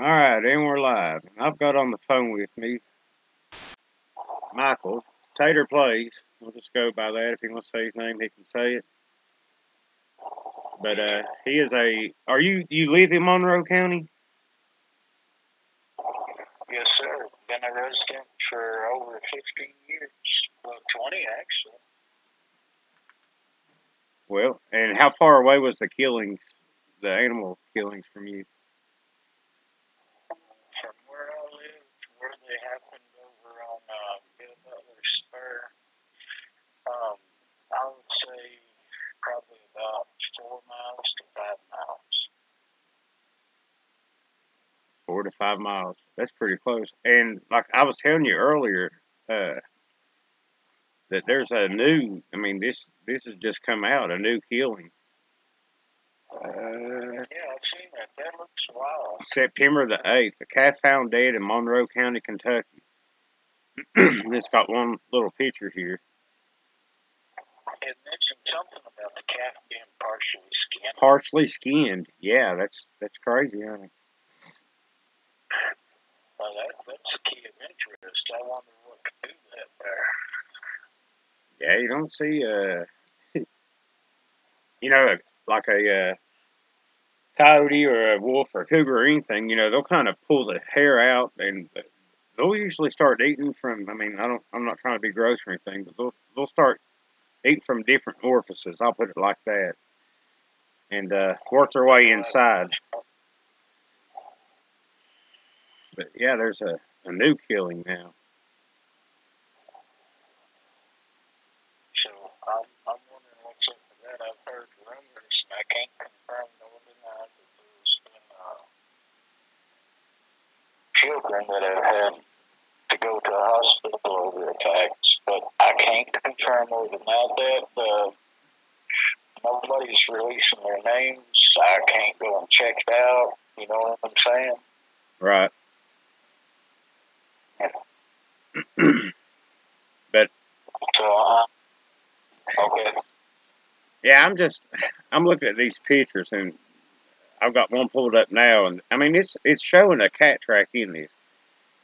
All right, and we're live. And I've got on the phone with me Michael. Tater Plays. We'll just go by that. If he wants to say his name, he can say it. But he is a. Are you live in Monroe County? Yes, sir. Been a resident for over 15 years. Well, 20 actually. Well, and how far away was the killings, the animal killings from you? From where I live to where they happened over on Bill Butler Spur, I would say probably about 4 miles to 5 miles. 4 to 5 miles. That's pretty close. And like I was telling you earlier, that there's a new. I mean, this has just come out, a new killing. Yeah, I've seen that. That looks wild. September the 8th, a calf found dead in Monroe County, Kentucky. It's got one little picture here. It mentioned something about the calf being partially skinned. Partially skinned. Yeah, that's crazy, isn't it? Well, that's a key of interest. I wonder what could do that there. Yeah, you don't see, like a coyote or a wolf or a cougar or anything, they'll kind of pull the hair out and they'll usually start eating from, I'm not trying to be gross or anything, but they'll start eating from different orifices, I'll put it like that, and work their way inside. But yeah, there's a new killing now. So I'm wondering what's up with that. I've heard rumors, and I can't confirm nor deny that there's been children that have had to go to a hospital over attacks, but I can't confirm or deny that. Nobody's releasing their names. I can't go and check it out. You know what I'm saying? Right. But so, okay. Yeah, I'm looking at these pictures and I've got one pulled up now, and it's showing a cat track in this.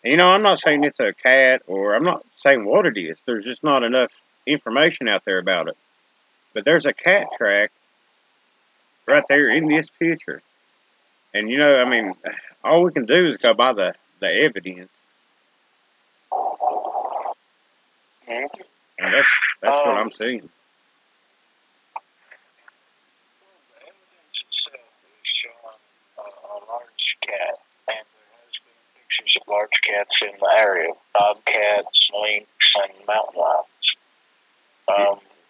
And, I'm not saying it's a cat, or I'm not saying what it is. There's just not enough information out there about it. But there's a cat track right there in this picture. And, all we can do is go by the evidence. Mm-hmm. And that's what I'm seeing. The evidence itself is showing a large cat, and there has been pictures of large cats in the area, bobcats, lynx, and mountain lions.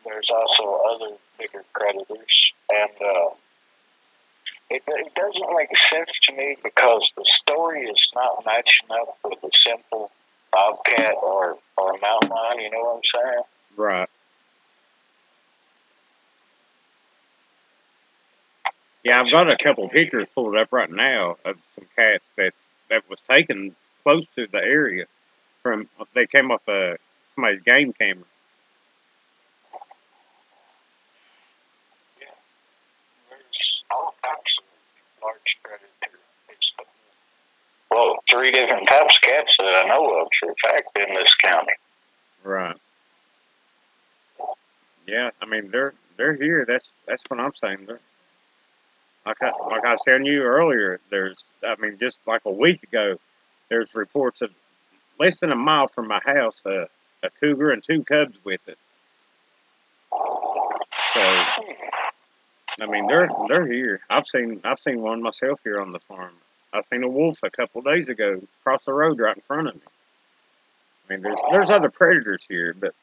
There's also other bigger predators, and it doesn't make sense to me because the story is not matching up with a simple bobcat or mountain lion. You know what I'm saying? Right. Yeah, I've got a couple of pictures pulled up right now of some cats that was taken close to the area they came off somebody's game camera. Yeah, there's all types of large predators. Well, 3 different types of cats that I know of, for a fact, in this county. Right. Yeah, they're here. That's what I'm saying. Like I was telling you earlier, just like a week ago, there's reports of less than a mile from my house, a cougar and 2 cubs with it. So, they're here. I've seen one myself here on the farm. I seen a wolf a couple of days ago across the road right in front of me. There's other predators here, but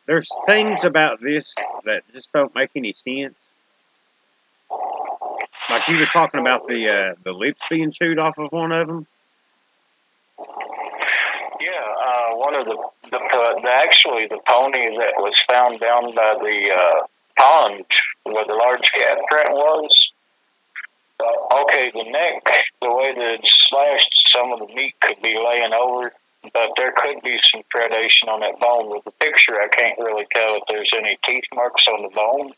there's things about this that just don't make any sense. Like he was talking about the lips being chewed off of one of them. Yeah, one of actually the pony that was found down by the pond where the large cat print was. Okay, the neck, the way that it's slashed, some of the meat could be laying over, but there could be some predation on that bone. With the picture, I can't really tell if there's any teeth marks on the bone.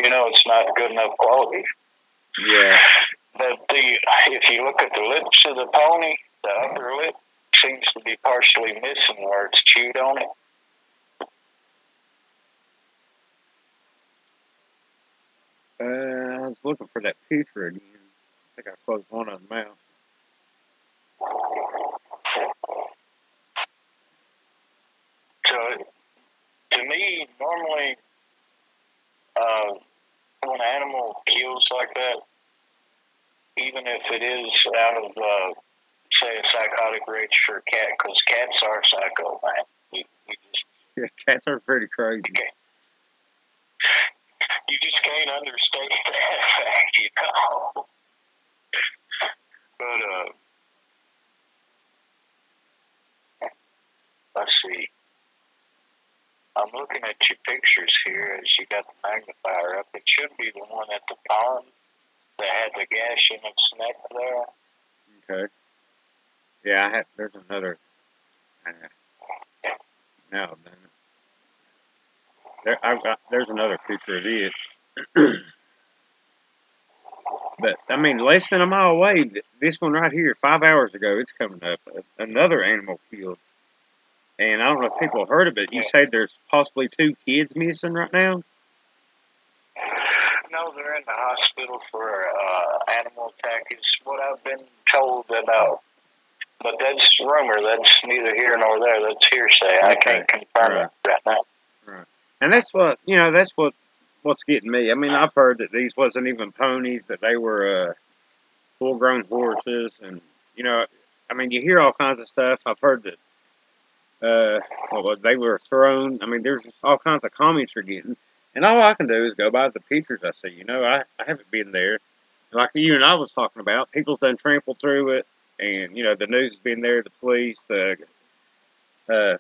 It's not good enough quality. Yeah. But if you look at the lips of the pony, the upper lip seems to be partially missing where it's chewed on it. I was looking for that picture again. I think I closed one of them out. So, to me, normally, when an animal kills like that, even if it is out of, say, a psychotic rage for a cat, because cats are psycho, man. You just, Yeah, cats are pretty crazy. you just can't understand that fact, you know. But, let's see. I'm looking at your pictures here as you got the magnifier up. It should be the one at the pond that had the gash in its neck there. Okay. Yeah, there's another. No, there's another picture of it. But I mean, less than a mile away, this one right here, 5 hours ago, it's coming up. Another animal killed. And I don't know if people have heard of it. You say there's possibly 2 kids missing right now? No, they're in the hospital for animal attack. Is what I've been told about. But that's rumor. That's neither here nor there. That's hearsay. I can't confirm it right now. Right. And that's what's getting me. I mean, I've heard that these wasn't even ponies, that they were full-grown horses. And, you know, I mean, you hear all kinds of stuff. I've heard that they were thrown. I mean, there's just all kinds of comments you're getting. And all I can do is go by the pictures I see. You know, I haven't been there. Like you and I was talking about, people's done trampled through it. And, you know, the news has been there, the police, the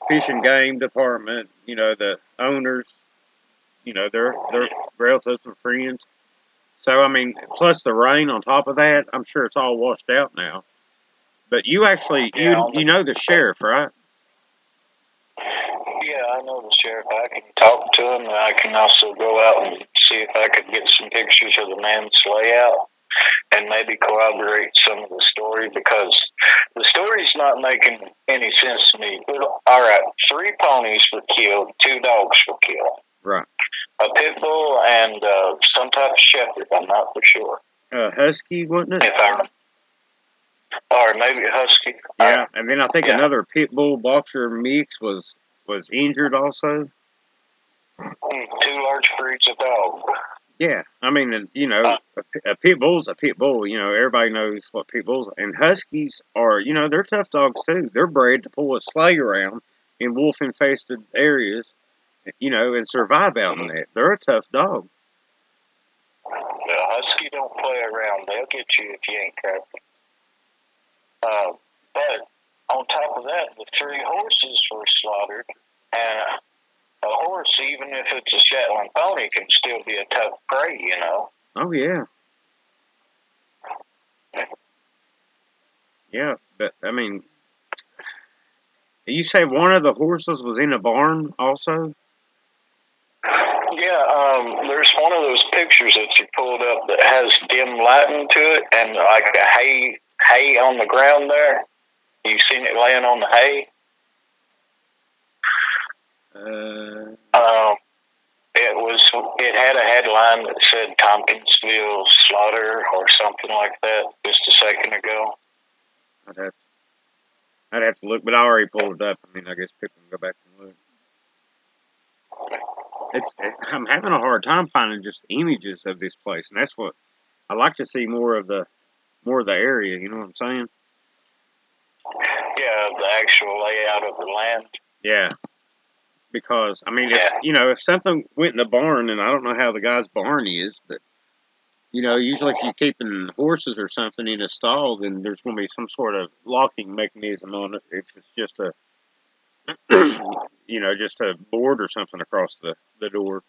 Fish and Game Department, you know, the owners, you know, their relatives and friends. So, I mean, plus the rain on top of that, I'm sure it's all washed out now. But you actually, you know the sheriff, right? Yeah, I know the sheriff. I can talk to him, and I can also go out and see if I could get some pictures of the man's layout and maybe corroborate some of the story, because the story's not making any sense to me. All right, 3 ponies were killed, 2 dogs were killed. Right. A pit bull and some type of shepherd, I'm not for sure. Husky, wasn't it? Or maybe a husky. Yeah, and then I think another pit bull boxer mix was injured also. 2 large breeds of dog. Yeah, I mean, you know, a pit bull's a pit bull. You know, everybody knows what pit bulls are. And huskies are, you know, they're tough dogs too. They're bred to pull a sleigh around in wolf-infested areas, you know, and survive out in that. They're a tough dog. The husky don't play around. They'll get you if you ain't careful. But on top of that, the 3 horses were slaughtered, and a horse, even if it's a Shetland pony, can still be a tough prey, you know. Oh, yeah. Yeah, but, I mean, you say one of the horses was in a barn also? Yeah, there's one of those pictures that you pulled up that has dim lighting to it and like a hay on the ground there. You seen it laying on the hay? It had a headline that said Tompkinsville slaughter or something like that just a second ago. I'd have to look, but I already pulled it up. I mean, I guess people can go back and look. I'm having a hard time finding just images of this place, and that's what I like to see more of the area. You know what I'm saying? Yeah, the actual layout of the land. Yeah, because I mean, if something went in a barn, and I don't know how the guy's barn is, but you know, usually if you're keeping horses or something in a stall, then there's going to be some sort of locking mechanism on it. If it's just a just a board or something across the door,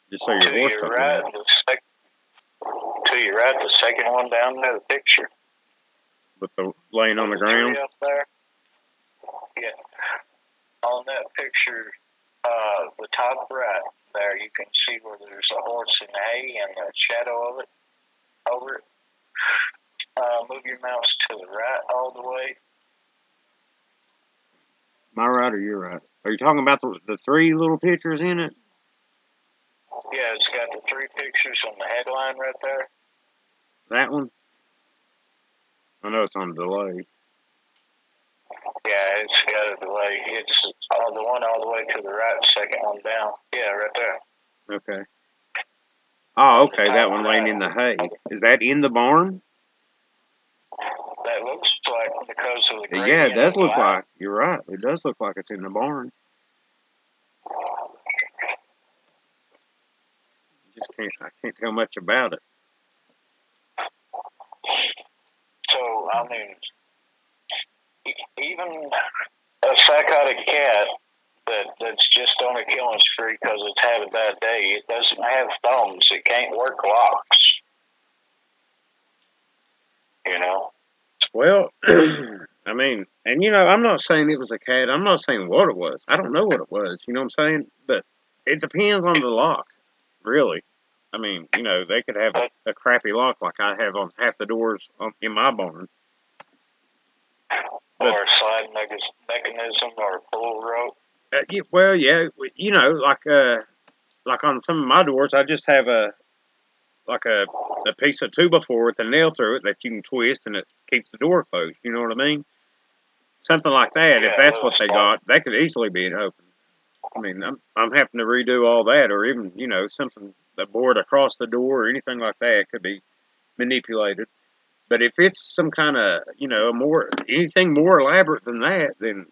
just so your horse don't get out. To your right, the second one down there, the picture. With the laying on the ground? Up there. Yeah. On that picture, the top right there, you can see where there's a horse in hay and a shadow of it over it. Move your mouse to the right all the way. My right or your right? Are you talking about the three little pictures in it? Yeah, it's got the three pictures on the headline right there. That one? I know it's on delay. Yeah, it's got a delay. It's the one all the way to the right, second one down. Yeah, right there. Okay. Oh, okay, that one laying in the hay. Is that in the barn? That looks like because of the gradient. Yeah, it does look like. You're right. It does look like it's in the barn. I can't tell much about it. So, I mean, even a psychotic cat that's just on a killing spree because it's had a bad day, it doesn't have thumbs. It can't work locks. You know? Well, I mean, and I'm not saying it was a cat. I'm not saying what it was. I don't know what it was. You know what I'm saying? But it depends on the lock, really. I mean, they could have a crappy lock like I have on half the doors in my barn. Or a slide mechanism or a pull rope. Well, yeah, like on some of my doors, I just have a piece of 2x4 with a nail through it that you can twist and it keeps the door closed. You know what I mean? Something like that. Yeah, if that's what they got, that could easily be open. I mean, I'm having to redo all that, or even something that board across the door or anything like that could be manipulated. But if it's some kind of anything more elaborate than that, then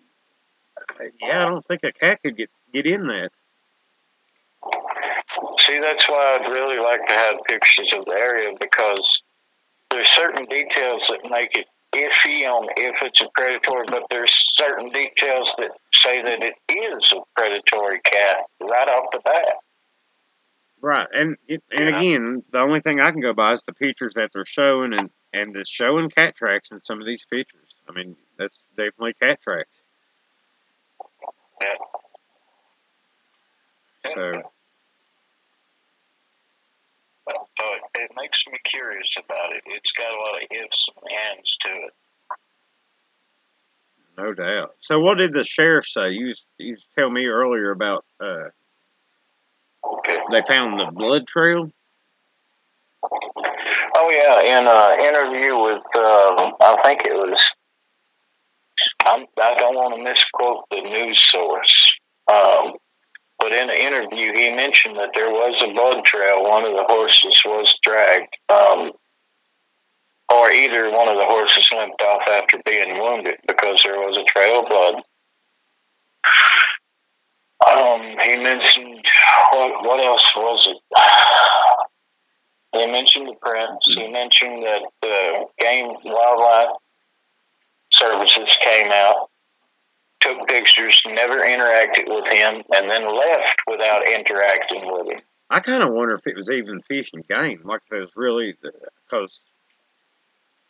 yeah, I don't think a cat could get in that. See, that's why I'd really like to have pictures of the area, because there's certain details that make it iffy on if it's a predatory, but there's certain details that say that it is a predatory cat right off the bat. Right, and again, the only thing I can go by is the pictures that they're showing, and it's showing cat tracks in some of these pictures. I mean, that's definitely cat tracks. Yeah. So it makes me curious about it. It's got a lot of ifs and ands to it. No doubt. So what did the sheriff say? You tell me earlier about they found the blood trail. Oh yeah, in an interview with I think it was. I don't want to misquote the news source, but in the interview he mentioned that there was a blood trail. One of the horses was dragged, or either one of the horses limped off after being wounded because there was a trail of blood. He mentioned what else was it? He mentioned the prints. He mentioned that the Game Wildlife Services came out, took pictures, never interacted with him, and then left without interacting with him. I kind of wonder if it was even Fish and Game, like if it was really because.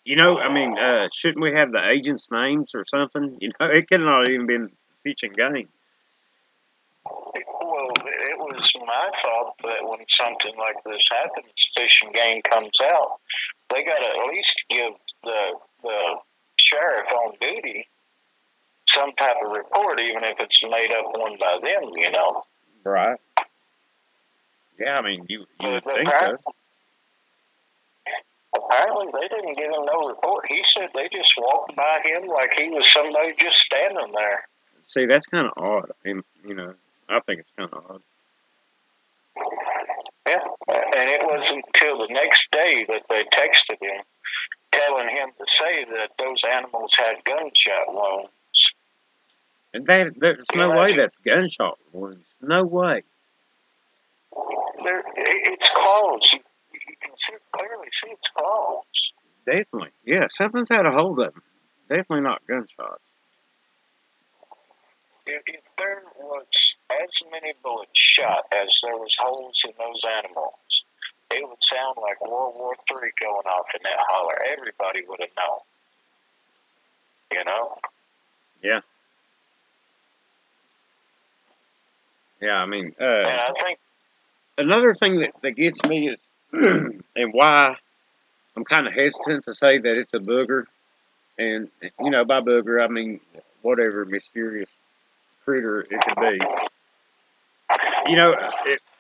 I mean, shouldn't we have the agents' names or something? It could not even been Fish and Game. Well, it was my thought that when something like this happens, Fish and Game comes out, they got to at least give the sheriff on duty some type of report, even if it's made up one by them, Right. Yeah, I mean, you would think so. Apparently, they didn't give him no report. He said they just walked by him like he was somebody just standing there. See, that's kind of odd. And, I think it's kind of odd. Yeah, and it wasn't until the next day that they texted him, telling him to say that those animals had gunshot wounds. And there's no way that's gunshot wounds. No way. It's claws. You can clearly see it's claws. Definitely. Yeah, something's had a hold of them. Definitely not gunshots. If there was as many bullets shot as there was holes in those animals, it would sound like World War III going off in that holler. Everybody would have known. Yeah. Yeah, I mean, and I think another thing that gets me is, and why I'm kind of hesitant to say that it's a booger, and by booger I mean whatever mysterious critter it could be.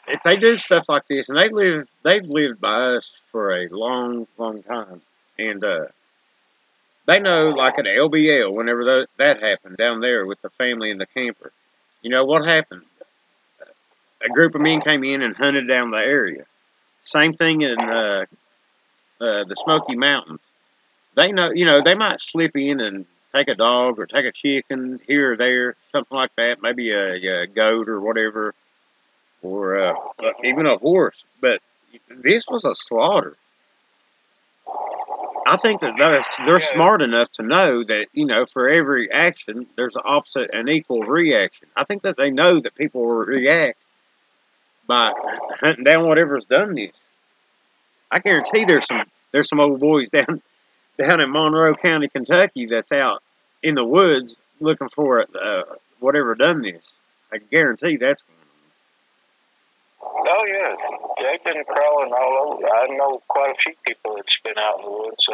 If they do stuff like this, and they've lived by us for a long, long time, and they know, like at LBL, whenever that happened down there with the family and the camper, what happened? A group of men came in and hunted down the area. Same thing in the Smoky Mountains. They know, they might slip in and take a dog or take a chicken here or there, something like that, maybe a goat or whatever, or even a horse. But this was a slaughter. I think that they're smart enough to know that, for every action, there's an opposite and equal reaction. I think that they know that people will react by hunting down whatever's done this. I guarantee there's some old boys down in Monroe County, Kentucky, that's out in the woods looking for whatever done this. I guarantee that's going Oh, yeah. They've been crawling all over. I know quite a few people that's been out in the woods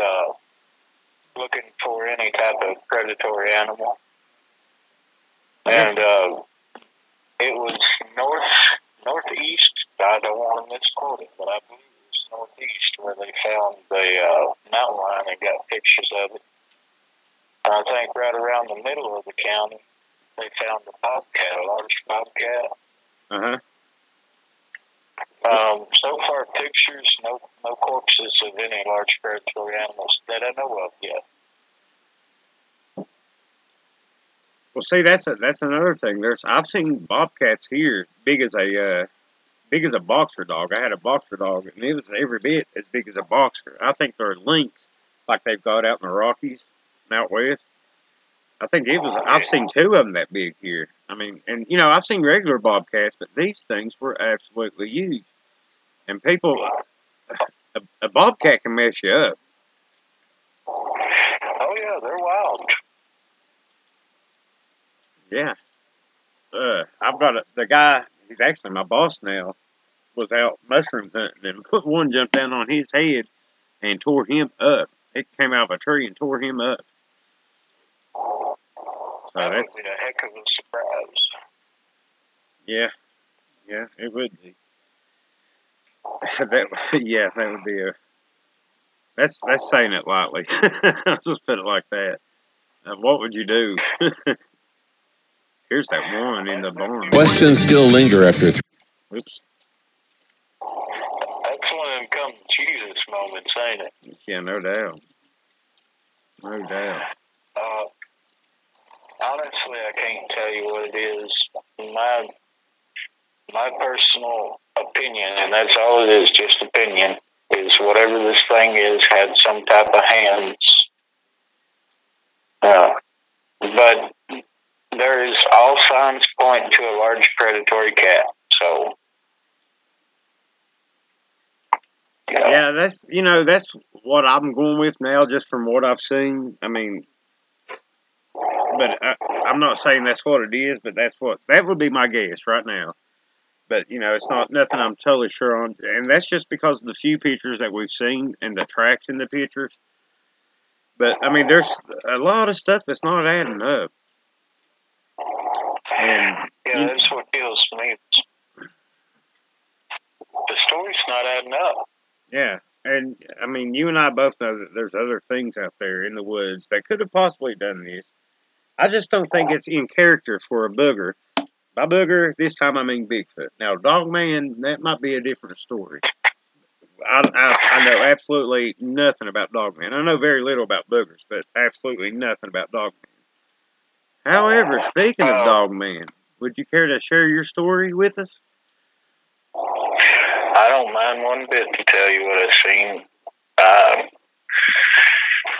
looking for any type of predatory animal. And it was northeast. I don't want to misquote it, but I believe it was northeast where they found the mountain lion and got pictures of it. And I think right around the middle of the county, they found a bobcat, a large bobcat. on. So far, pictures, no corpses of any large predatory animals that I know of yet. Well, see, that's another thing. I've seen bobcats here big as a boxer dog. I had a boxer dog, and it was every bit as big as a boxer. I think they're lynx, like they've got out in the Rockies, and out west. I think it was. I've seen two of them that big here. I mean, and I've seen regular bobcats, but these things were absolutely huge. And people, a bobcat can mess you up. Oh yeah, they're wild. Yeah. I've got the guy. He's actually my boss now. Was out mushroom hunting, and one jumped down on his head and tore him up. It came out of a tree and tore him up. So that would be a heck of a surprise. Yeah, it would be. That would be a. That's saying it lightly. Let's just put it like that. What would you do? Here's that one in the barn. Questions still linger after. Oops. That's one of them come to Jesus moments, ain't it? Yeah, no doubt. No doubt. Honestly, I can't tell you what it is. My personal opinion, and that's all it is, just opinion, is whatever this thing is had some type of hands. But there is all signs point to a large predatory cat. So, yeah, that's what I'm going with now, just from what I've seen. I mean, but I'm not saying that's what it is, but that would be my guess right now. But it's not nothing I'm totally sure on, and that's just because of the few pictures that we've seen and the tracks in the pictures. But I mean, there's a lot of stuff that's not adding up. And that's what kills me. The story's not adding up. Yeah, and I mean, you and I both know that there's other things out there in the woods that could have possibly done this. I just don't think it's in character for a booger. By booger, this time I mean Bigfoot. Now, Dogman, that might be a different story. I know absolutely nothing about Dogman. I know very little about boogers, but absolutely nothing about Dogman. However, speaking of Dogman, would you care to share your story with us? I don't mind one bit to tell you what I've seen.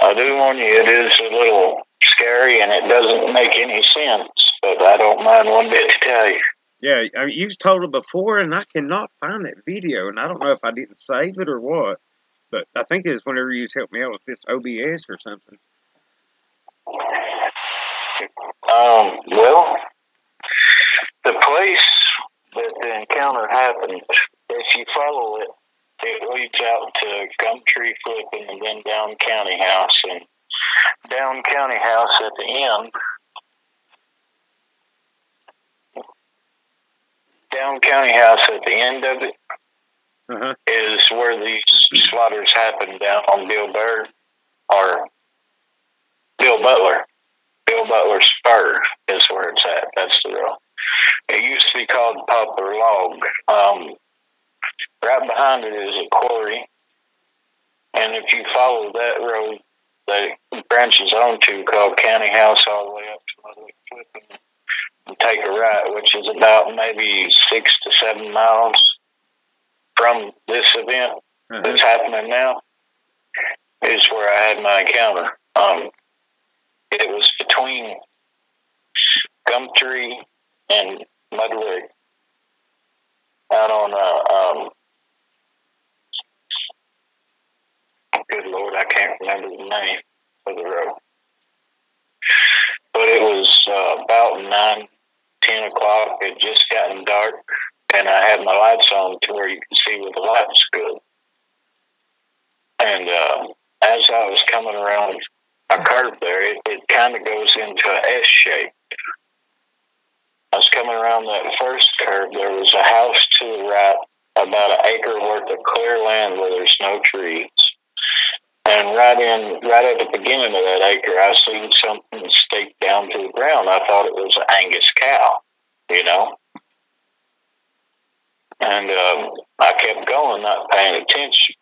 I do warn you, it is a little scary and it doesn't make any sense, but I don't mind one bit to tell you. Yeah, I mean, you've told it before, and I cannot find that video, and I don't know if I didn't save it or what, but I think it was whenever you helped me out with this OBS or something. Well, the place that the encounter happened, if you follow it, leads out to Gumtree Flipping and then Down County House. And Down County House at the end, Down County House at the end of it is where these slaughters happen down on Bill Butler. Bill Butler Spur is where it's at. That's the road. It used to be called Poplar Log. Right behind it is a quarry. And if you follow that road that it branches onto called County House all the way up to Monroe Flipping, and take a right, which is about maybe 6 to 7 miles from this event that's happening now, is where I had my encounter. It was between Gumtree and Mudlick out on, good Lord, I can't remember the name of the road. But it was about 9, 10 o'clock. It had just gotten dark, and I had my lights on to where you can see with the lights good. And as I was coming around a curve there, it kind of goes into an S shape. I was coming around that first curve. There was a house to the right, about an acre worth of clear land where there's no trees. And right at the beginning of that acre, I seen something staked down to the ground. I thought it was an Angus cow, you know. And I kept going, not paying attention.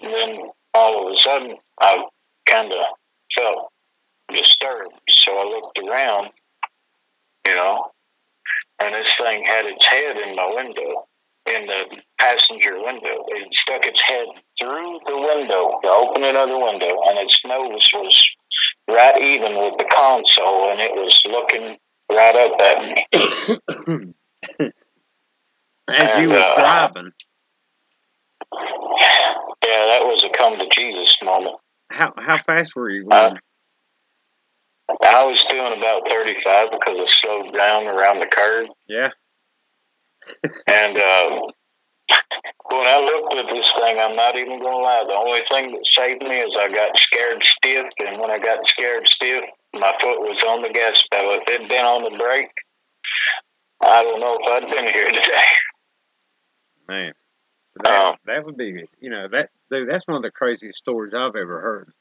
And then all of a sudden, I kind of felt disturbed. So I looked around, you know, and this thing had its head in my window, in the passenger window. It stuck its head through the window, the opening of the window, and its nose was right even with the console, and it was looking right up at me. As you was driving. Yeah, that was a come to Jesus moment. How fast were you going? I was doing about 35 because I slowed down around the curve. Yeah. And when I looked at this thing, I'm not even going to lie, the only thing that saved me is I got scared stiff, and when I got scared stiff, my foot was on the gas pedal. If it had been on the brake, I don't know if I'd been here today. Man, that would be, you know, that's one of the craziest stories I've ever heard.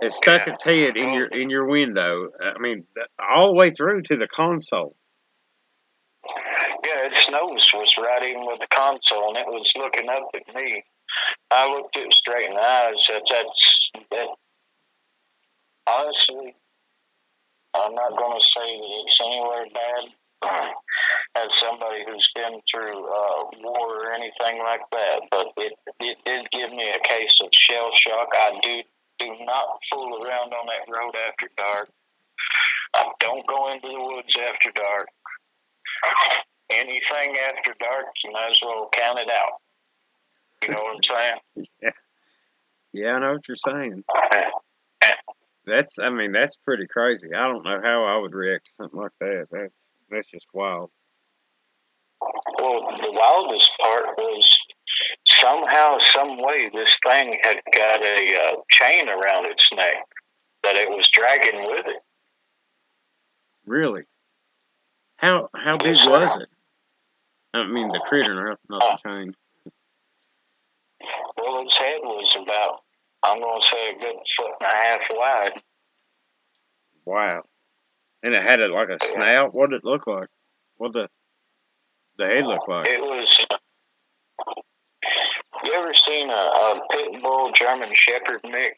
It stuck its head in your window. I mean, all the way through to the console. Yeah, its nose was right even with the console, and it was looking up at me. I looked it straight in the eyes. That honestly, I'm not going to say that it's anywhere bad. As somebody who's been through war or anything like that, but it did give me a case of shell shock. I do not fool around on that road after dark. I don't go into the woods after dark. Anything after dark, you might as well count it out. You know what I'm saying? Yeah, I know what you're saying. That's pretty crazy. I don't know how I would react to something like that. That's just wild. Well, the wildest part was somehow, some way, this thing had got a chain around its neck that it was dragging with it. Really? How big was it? I mean, the critter, not the chain. Well, its head was about, I'm going to say, a good 1.5 feet wide. Wow. And it had like a snout? What did it look like? What did the head look like? It was, you ever seen a pit bull German Shepherd mix?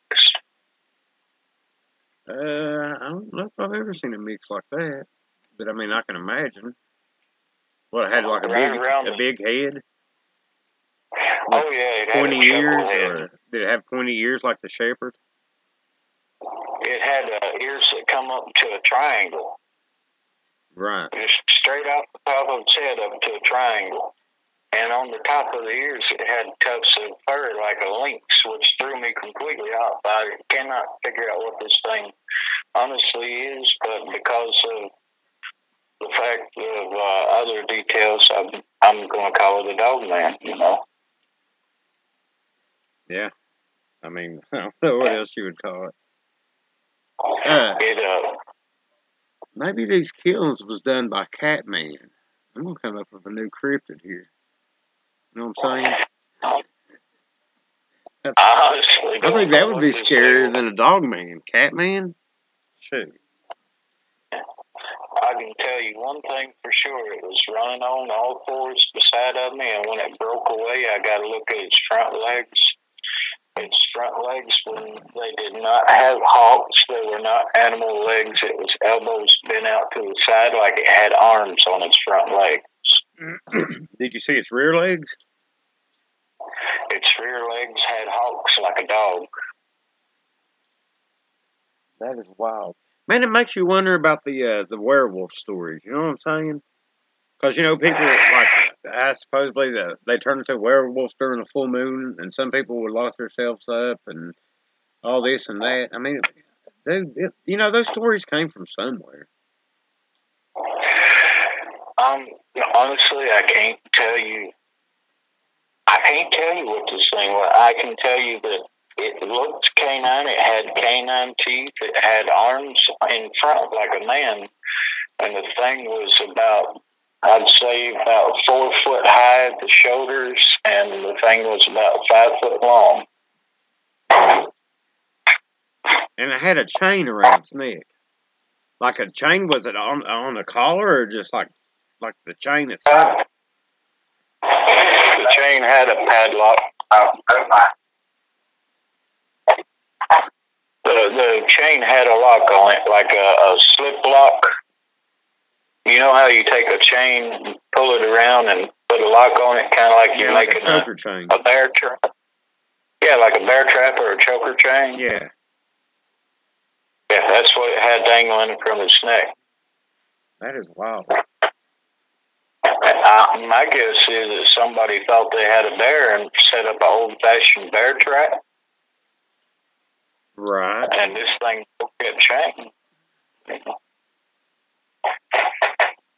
I don't know if I've ever seen a mix like that. But I mean, I can imagine. What, it had like a big head? Oh, yeah. It had 20 years? Or did it have 20 years like the Shepherd? It had ears that come up to a triangle. Right. Just straight off the top of its head up to a triangle. And on the top of the ears, it had tufts of fur like a lynx, which threw me completely off. I cannot figure out what this thing honestly is, but because of the fact of other details, I'm going to call it a dog man, you know. Yeah. I mean, I don't know what else you would call it. It Maybe these killings was done by Catman. I'm gonna come up with a new cryptid here. You know what I'm saying? I honestly I don't think that know would what be this scarier thing. than a dog man. Catman? Shoot. I can tell you one thing for sure. It was running on all fours beside of me, and when it broke away, I got to look at its front legs. Its front legs, when they did not have hocks, they were not animal legs. It was elbows bent out to the side like it had arms on its front leg. Did you see its rear legs? Its rear legs had hocks like a dog. That is wild. Man, it makes you wonder about the werewolf stories. You know what I'm saying? Because people like supposedly they turn into werewolves during a full moon, and some people would lock themselves up and all this and that. I mean, those stories came from somewhere. Um, Honestly, I can't tell you. I can't tell you what this thing was. I can tell you that it looked canine. It had canine teeth. It had arms in front like a man, and the thing was about, I'd say, about 4 foot high at the shoulders, and the thing was about 5 foot long. And it had a chain around its neck. Like a chain, was it on the collar or just like the chain itself? The chain had a padlock. The chain had a lock on it, like a slip lock. You know how you take a chain, pull it around, and put a lock on it, kind of like you're like a making choker chain. a bear trap. Yeah, like a bear trap or a choker chain. Yeah. Yeah, that's what it had dangling from its neck. That is wild. My guess is that somebody thought they had a bear and set up an old-fashioned bear trap. Right. And this thing took that chain.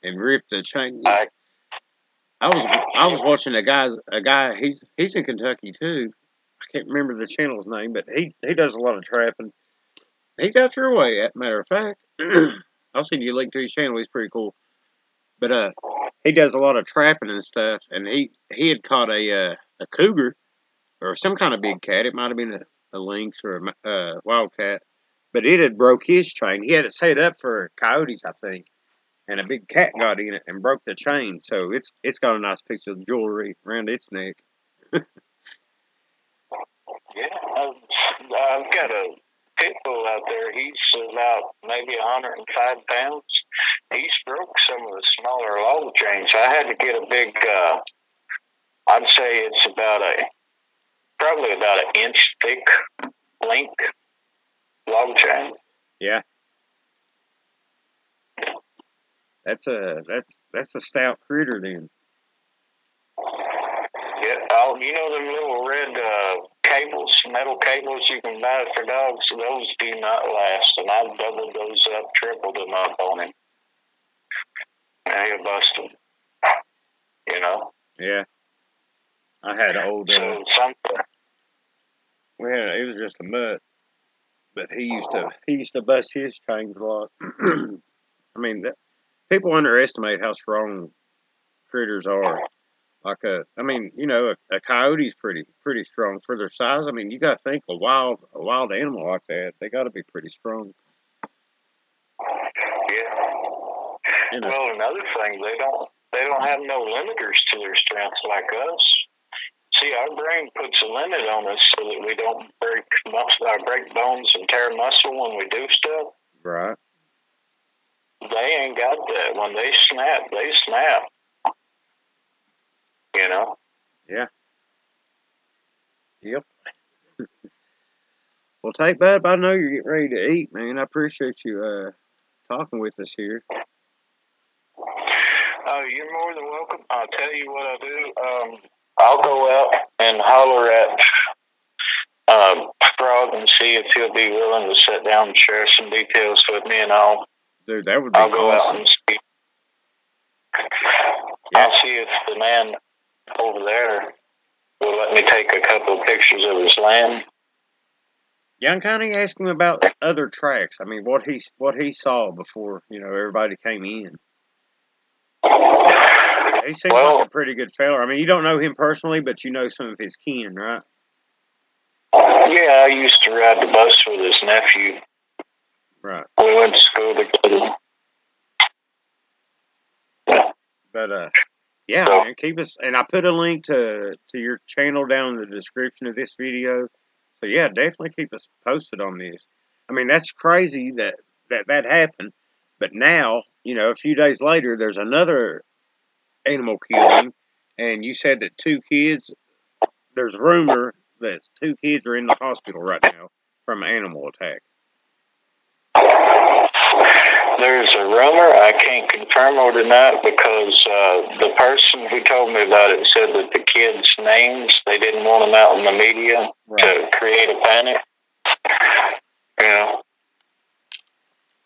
And ripped the chain. I was watching a guy. He's in Kentucky too. I can't remember the channel's name, but he does a lot of trapping. He's out your way, as a matter of fact. I'll send you a link to his channel. He's pretty cool. But he does a lot of trapping and stuff. And he had caught a cougar or some kind of big cat. It might have been a lynx or a wildcat. But it had broke his chain. He had it set up for coyotes, I think. And a big cat got in it and broke the chain. So it's got a nice piece of jewelry around its neck. Yeah, I've got a pit bull out there. He's about maybe 105 pounds. He's broke some of the smaller log chains. I had to get a big, I'd say it's probably about an inch thick link log chain. Yeah. That's a stout critter then. Yeah, you know them little red cables, metal cables you can buy for dogs? Those do not last, and I've doubled those up, tripled them up on him. And he'll bust them, you know? Yeah. I had an old, So something. it was just a mutt, but he used to bust his chains a lot. I mean, people underestimate how strong critters are. Like a coyote's pretty strong for their size. I mean, you got to think a wild animal like that, they got to be pretty strong. Yeah. Well, another thing, they don't have no limiters to their strength like us. See, our brain puts a limit on us so that we don't break bones and tear muscle when we do stuff. Right. They ain't got that. When they snap, they snap. You know? Yeah. Yep. Well, Take Bub, I know you're getting ready to eat, man. I appreciate you talking with us here. You're more than welcome. I'll tell you what I'll do. I'll go out and holler at Frog and see if he'll be willing to sit down and share some details with me, and Dude, that would be I'll go awesome. out and see. Yeah. I'll see if the man over there will let me take a couple of pictures of his land. Yeah, I'm kind of asking about other tracks. I mean, what he saw before everybody came in. He seems like a pretty good fella. I mean, you don't know him personally, but you know some of his kin, right? Yeah, I used to ride the bus with his nephew. Right. We went to school together. But yeah, man, keep us. And I put a link to your channel down in the description of this video. So yeah, definitely keep us posted on this. I mean, that's crazy that happened. But now, a few days later, there's another animal killing, and you said that 2 kids. There's rumor that 2 kids are in the hospital right now from an animal attack. There's a rumor. I can't confirm or deny because the person who told me about it said that the kids' names, they didn't want them out in the media to create a panic.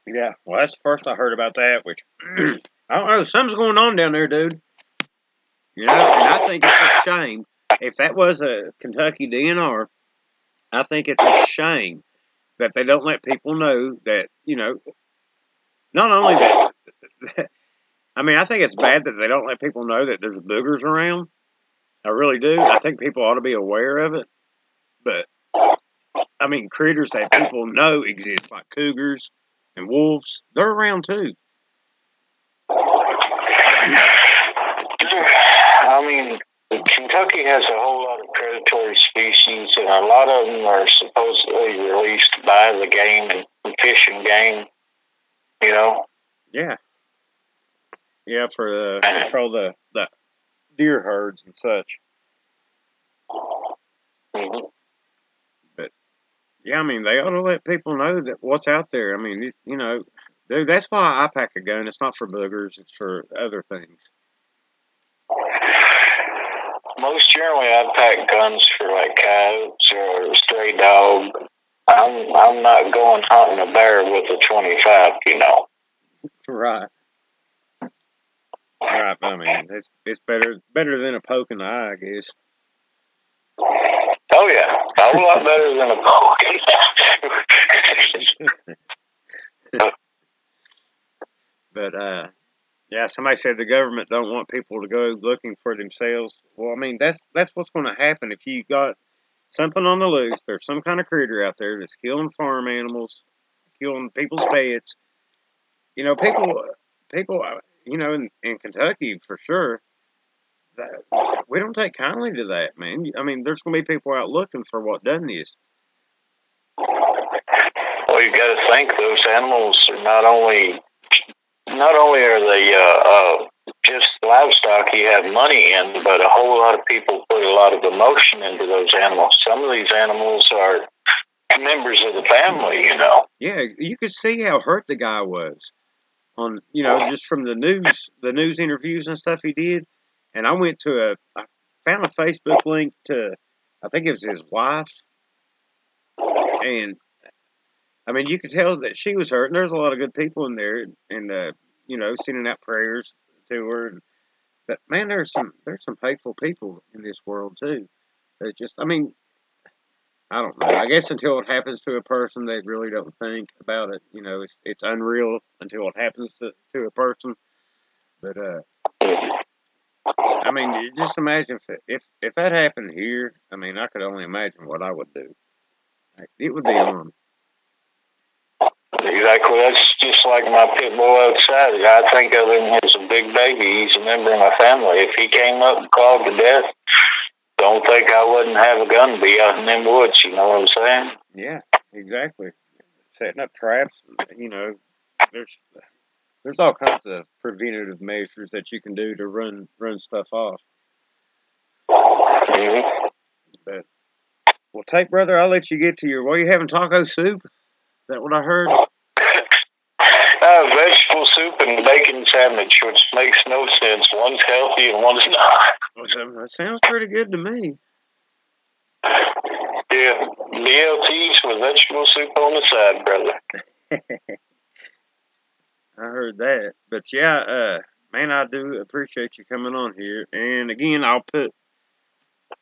Yeah, well, that's the first I heard about that, which, I don't know, something's going on down there, dude. And I think it's a shame. If that was a Kentucky DNR, I think it's a shame that they don't let people know that, not only that, I mean, I think it's bad that they don't let people know that there's boogers around. I really do. I think people ought to be aware of it. But, I mean, critters that people know exist, like cougars and wolves, they're around too. I mean, Kentucky has a whole lot of predatory species, and a lot of them are supposedly released by the game and fishing game, Yeah. Yeah, for control the deer herds and such. Mm-hmm. But yeah, I mean, they ought to let people know that what's out there. I mean, dude, that's why I pack a gun. It's not for boogers; it's for other things. Most generally, I pack guns for like coyotes or a stray dog. I'm not going hunting a bear with a 25, Right. Right. I mean, it's better than a poke in the eye, I guess. Oh yeah, a whole lot better than a poke. But yeah, somebody said the government don't want people to go looking for themselves. Well, I mean, that's what's going to happen if you got something on the loose. There's some kind of critter out there that's killing farm animals, killing people's pets. People, in Kentucky for sure. We don't take kindly to that, man. I mean, there's going to be people out looking for what done this. Well, you got to think those animals are not only are they just livestock you have money in, but a whole lot of people put a lot of emotion into those animals. Some of these animals are members of the family, Yeah, you could see how hurt the guy was on, just from the news interviews and stuff he did. And I found a Facebook link to, I think it was his wife. And I mean, you could tell that she was hurt, and there's a lot of good people in there, and sending out prayers to her. But man, there's some hateful people in this world too. That just, I mean, I don't know. I guess until it happens to a person, they really don't think about it. It's unreal until it happens to a person. But I mean, just imagine if that happened here. I mean, I could only imagine what I would do. It would be on. Exactly. That's just like my pit bull outside. I think of him as a big baby. He's a member of my family. If he came up and called to death, don't think I wouldn't have a gun to be out in them woods. You know what I'm saying? Yeah, exactly. Setting up traps. There's all kinds of preventative measures that you can do to run stuff off. Mm-hmm. But well, Tape Brother, I'll let you get to your. What are you having? Taco soup? Is that what I heard? Vegetable soup and bacon sandwich, which makes no sense. One's healthy and one's not. Well, that sounds pretty good to me. Yeah, BLTs with vegetable soup on the side, brother. I heard that. But yeah, man, I do appreciate you coming on here. And again, I'll put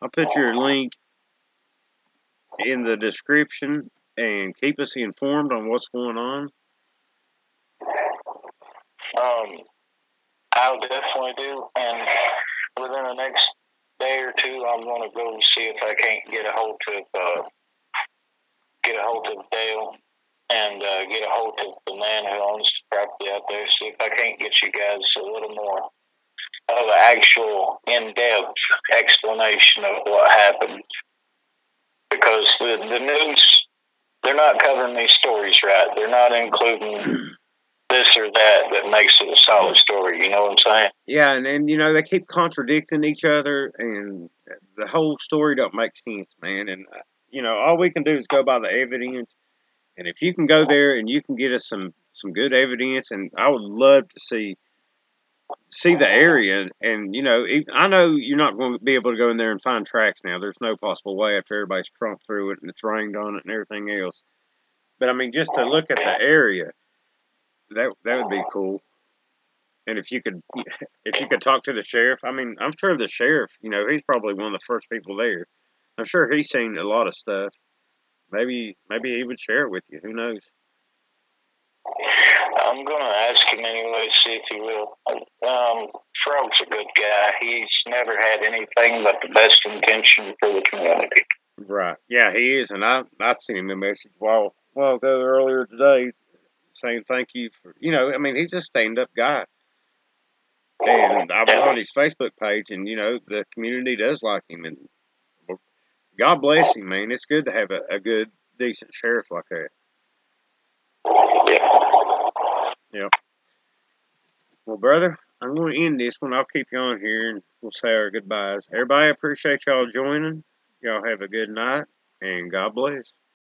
I'll put your link in the description and keep us informed on what's going on. I'll definitely do, and within the next day or two, I'm going to go and see if I can't get a hold of Dale and get a hold of the man who owns the property out there. See if I can't get you guys a little more of an actual in-depth explanation of what happened, because the news, they're not covering these stories right. They're not including this or that makes it a solid story. You know what I'm saying? Yeah, and you know, they keep contradicting each other, and the whole story don't make sense, man. And you know, all we can do is go by the evidence. And if you can go there and you can get us some good evidence, and I would love to see the area. And you know, I know you're not going to be able to go in there and find tracks now. There's no possible way after everybody's trumped through it and it's rained on it and everything else. But I mean, just to look at the area, that would be cool. And if you could talk to the sheriff, I mean, I'm sure the sheriff, you know, he's probably one of the first people there. I'm sure he's seen a lot of stuff. Maybe he would share it with you. Who knows? I'm going to ask him anyway, see if he will. Frog's a good guy. He's never had anything but the best intention for the community. Right. Yeah, he is. And I sent him a message while ago earlier today saying thank you for, you know, I mean, he's a stand up guy. And I was on his Facebook page, and, you know, the community does like him. And well, God bless him, man. It's good to have a good, decent sheriff like that. Yeah. Well, brother, I'm going to end this one. I'll keep you on here, and we'll say our goodbyes. Everybody, I appreciate y'all joining. Y'all have a good night, and God bless.